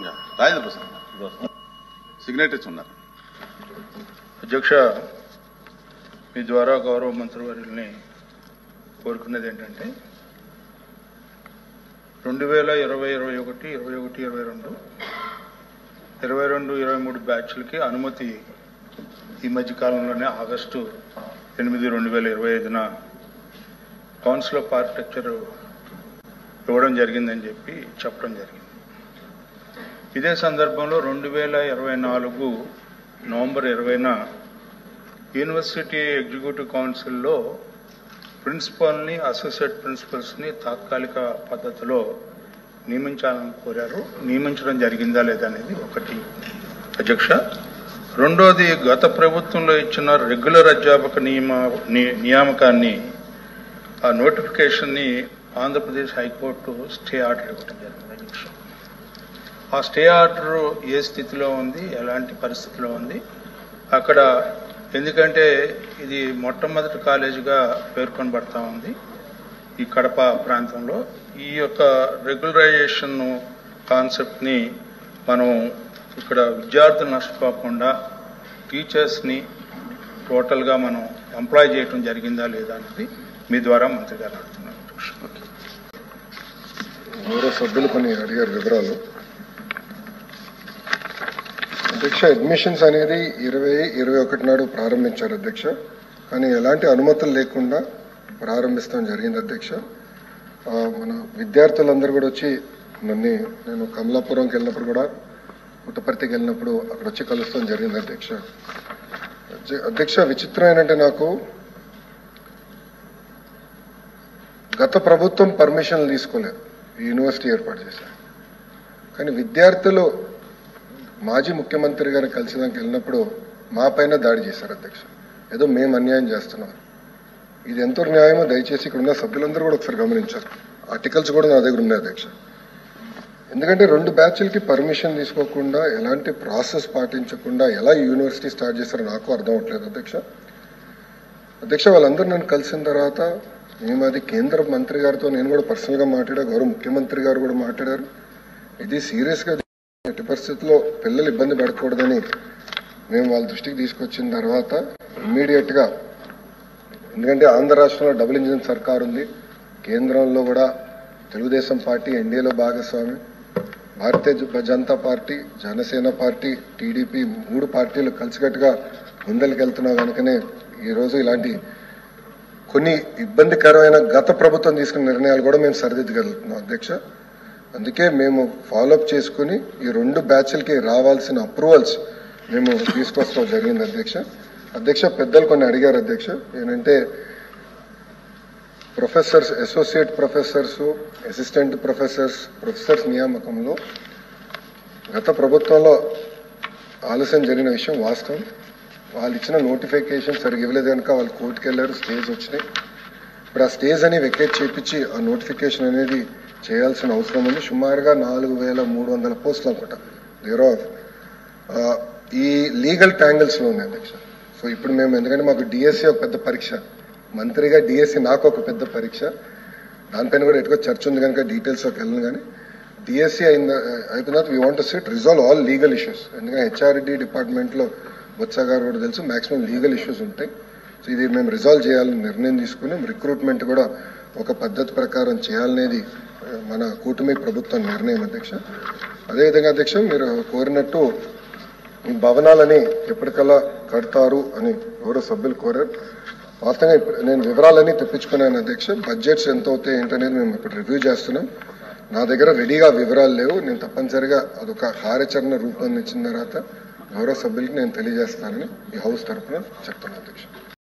Rajendra Prasad signatories ఉన్నారు. అధ్యక్ష, మీ ద్వారా గౌరవ మంత్రివర్యుల్ని కోరుకున్నది ఏంటంటే 2020-21-22 బ్యాచ్లకి అనుమతి ఈ మధ్య కాలంలోనే ఆగస్టు 8, 2025న కౌన్సిల్ ఆఫ్ ఆర్కిటెక్చర్ ఇవ్వడం జరిగిందని చెప్పడం జరిగింది. ఇదే సందర్భంలో 2024 నవంబర్ 20న యూనివర్సిటీ ఎగ్జిక్యూటివ్ కౌన్సిల్లో ప్రిన్సిపల్ని, అసోసియేట్ ప్రిన్సిపల్స్ని తాత్కాలిక పద్ధతిలో నియమించాలని కోరారు. నియమించడం జరిగిందా లేదా అనేది ఒకటి అధ్యక్ష. రెండోది, గత ప్రభుత్వంలో ఇచ్చిన రెగ్యులర్ అధ్యాపక నియామకాన్ని ఆ నోటిఫికేషన్ని ఆంధ్రప్రదేశ్ హైకోర్టు స్టే ఆర్డర్ ఇవ్వడం జరిగింది అధ్యక్ష. ఆ స్టే ఆర్డర్ ఏ స్థితిలో ఉంది, ఎలాంటి పరిస్థితిలో ఉంది అక్కడ, ఎందుకంటే ఇది మొట్టమొదటి కాలేజీగా పేర్కొనబడతా ఉంది ఈ కడప ప్రాంతంలో. ఈ యొక్క రెగ్యులరైజేషన్ కాన్సెప్ట్ని మనం ఇక్కడ విద్యార్థులు నష్టపోకుండా టీచర్స్ని టోటల్గా మనం ఎంప్లాయ్ చేయడం జరిగిందా లేదా అనేది మీ ద్వారా మంత్రి గారు అడుగుతున్నారు. గౌరవ సభ్యులు కొన్ని అడిగారు వివరాలు. అధ్యక్ష, అడ్మిషన్స్ అనేది 20-21 నాడు ప్రారంభించారు అధ్యక్ష. కానీ ఎలాంటి అనుమతులు లేకుండా ప్రారంభిస్తాం జరిగింది అధ్యక్ష. మన విద్యార్థులందరూ కూడా వచ్చి నేను కమలాపురంకి వెళ్ళినప్పుడు కూడా, పుట్టపర్తికి వెళ్ళినప్పుడు అక్కడ వచ్చి కలుస్తాం జరిగింది అధ్యక్ష. అధ్యక్ష, విచిత్రం ఏంటంటే నాకు గత ప్రభుత్వం పర్మిషన్లు తీసుకోలేదు ఈ యూనివర్సిటీ ఏర్పాటు చేశారు. కానీ విద్యార్థులు మాజీ ముఖ్యమంత్రి గారు కలిసిదానికి వెళ్ళినప్పుడు మా పైన దాడి చేశారు అధ్యక్ష. ఏదో మేము అన్యాయం చేస్తున్నాం. ఇది ఎంతో న్యాయమో దయచేసి ఇక్కడ ఉన్న సభ్యులందరూ కూడా ఒకసారి గమనించారు. ఆర్టికల్స్ కూడా నా దగ్గర ఉన్నాయి అధ్యక్ష. ఎందుకంటే 2 బ్యాచ్లకి పర్మిషన్ తీసుకోకుండా, ఎలాంటి ప్రాసెస్ పాటించకుండా ఎలా యూనివర్సిటీ స్టార్ట్ చేస్తారో నాకు అర్థం అవట్లేదు అధ్యక్ష. అధ్యక్ష, వాళ్ళందరూ నన్ను కలిసిన తర్వాత మేము అది కేంద్ర మంత్రి గారితో నేను కూడా పర్సనల్గా మాట్లాడా, గౌరవ ముఖ్యమంత్రి గారు కూడా మాట్లాడారు. ఇది సీరియస్గా ఎట్టి పరిస్థితుల్లో పిల్లలు ఇబ్బంది పడకూడదని మేము వాళ్ళ దృష్టికి తీసుకొచ్చిన తర్వాత ఇమ్మీడియట్గా, ఎందుకంటే ఆంధ్ర రాష్ట్రంలో డబుల్ ఇంజిన్ సర్కార్ ఉంది, కేంద్రంలో కూడా తెలుగుదేశం పార్టీ ఎన్డీఏలో భాగస్వామి, Bharatiya Janata party, Janasena party, TDP 3 పార్టీలు కలిసికట్టుగా ముందరికెళ్తున్నాం. కనుకనే ఈరోజు ఇలాంటి కొన్ని ఇబ్బందికరమైన గత ప్రభుత్వం తీసుకున్న నిర్ణయాలు కూడా మేము సరిదిద్దగలుగుతున్నాం అధ్యక్ష. అందుకే మేము ఫాలోఅప్ చేసుకుని ఈ 2 బ్యాచ్లకి రావాల్సిన అప్రూవల్స్ మేము తీసుకొస్తాం జరిగింది అధ్యక్ష. అధ్యక్ష, పెద్దలు కొన్ని అడిగారు అధ్యక్ష. ఏంటంటే professors, associate professors, assistant professors నియామకంలో గత ప్రభుత్వంలో ఆలస్యం జరిగిన విషయం వాస్తవం. వాళ్ళు ఇచ్చిన నోటిఫికేషన్ సరిగ్గా ఇవ్వలేదు కనుక వాళ్ళు కోర్టుకు వెళ్ళారు, స్టేజ్ వచ్చినాయి. ఇప్పుడు ఆ స్టేజ్ అని వెకేట్ చేయించి ఆ నోటిఫికేషన్ అనేది చేయాల్సిన అవసరం ఉంది. సుమారుగా 4300 పోస్టులు అనుకుంటా ఈ లీగల్ ట్యాంగిల్స్లో ఉన్నాయి అధ్యక్ష. సో ఇప్పుడు మేము, ఎందుకంటే మాకు డిఎస్సి ఒక పెద్ద పరీక్ష, మంత్రిగా డిఎస్సి నాకు ఒక పెద్ద పరీక్ష, దానిపైన కూడా ఎక్కువ చర్చ ఉంది కనుక డీటెయిల్స్లోకి వెళ్ళను. కానీ డిఎస్సి అయిపోయిన తర్వాత we want to SIT resolve all legal issues. ఎందుకంటే హెచ్ఆర్డి డిపార్ట్మెంట్లో బొత్స గారు కూడా తెలుసు మాక్సిమం లీగల్ ఇష్యూస్ ఉంటాయి. సో ఇది మేము రిజాల్వ్ చేయాలని నిర్ణయం తీసుకున్నాం. రిక్రూట్మెంట్ కూడా ఒక పద్ధతి ప్రకారం చేయాలనేది మన కూటమి ప్రభుత్వం నిర్ణయం అధ్యక్ష. అదేవిధంగా అధ్యక్ష, మీరు కోరినట్టు ఈ భవనాలని ఎప్పటికల్లా కడతారు అని ఎవరో సభ్యులు కోరారు. వాస్తవంగా ఇప్పుడు నేను వివరాలన్నీ తెప్పించుకున్నాను అధ్యక్ష. బడ్జెట్స్ ఎంత అవుతాయి ఏంటనేది మేము ఇప్పుడు రివ్యూ చేస్తున్నాం. నా దగ్గర రెడీగా వివరాలు లేవు. నేను తప్పనిసరిగా అదొక కార్యాచరణ రూపొందించిన తర్వాత గౌరవ సభ్యులకి నేను తెలియజేస్తానని ఈ హౌస్ తరఫున చెప్తున్నాను అధ్యక్ష.